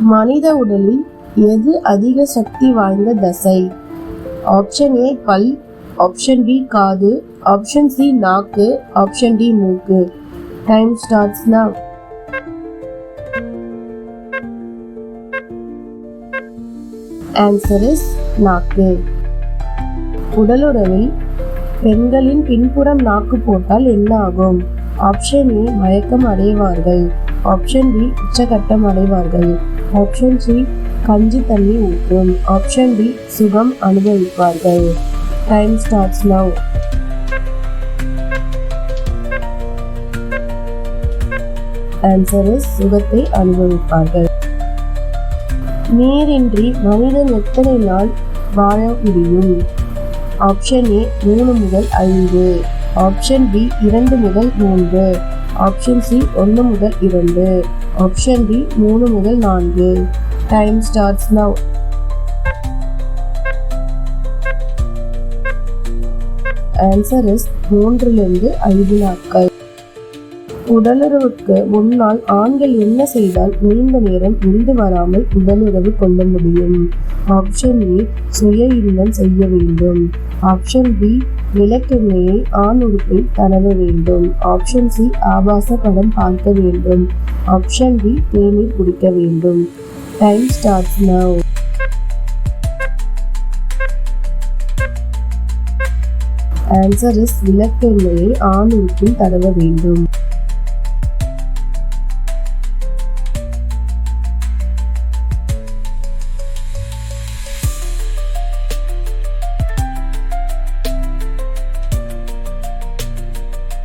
மனித உடலில் எது அதிக சக்தி வாய்ந்த தசை? ஆப்ஷன் ஏ பல், ஆப்ஷன் பி காது, ஆப்ஷன் சி நாக்கு, ஆப்ஷன் டி மூக்கு. Time starts now. Answer is நாக்கு. உடலுறவில் பெண்களின் பின்புறம் நாக்கு போட்டால் என்ன ஆகும்? ஆப்ஷன் ஏ மயக்கம் அடைவார்கள், ஆப்ஷன் பி உச்சகட்டம் அடைவார்கள், ஆப்ஷன் சி கஞ்சி தண்ணி ஊற்றும், ஆப்ஷன் டி சுகம் அனுபவிப்பார்கள். Time starts now. Answer is சுகத்தை அனுபவிப்பார்கள். நீரின்றி மனிதன் எத்தனை நாள் வாழ முடியும்? ஆப்ஷன் ஏ 3 முதல் 5, ஆப்ஷன் பி 2 முதல் 3, ஆப்ஷன் சி 1 முதல் 2, ஆப்ஷன் டி 3 முதல் 4. Time starts now. Answer is 3 to 5 நாட்கள். உடலுறவுக்கு முன்னால் ஆண்கள் என்ன செய்தால் நீண்ட நேரம் விந்து வராமல் உடலுறவு கொள்ள முடியும்? ஆப்ஷன் ஏ சுய இன்பம் செய்ய வேண்டும், ஆப்ஷன் பி விளக்கெண்ணெயை ஆண் உறுப்பில் தடவ வேண்டும், ஆப்ஷன் சி ஆபாச படம் பார்க்க வேண்டும், ஆப்ஷன் டி தேநீர் குடிக்க வேண்டும். Time starts now. Answer is விளக்கெண்ணெயை ஆண் உறுப்பில் தடவ வேண்டும்.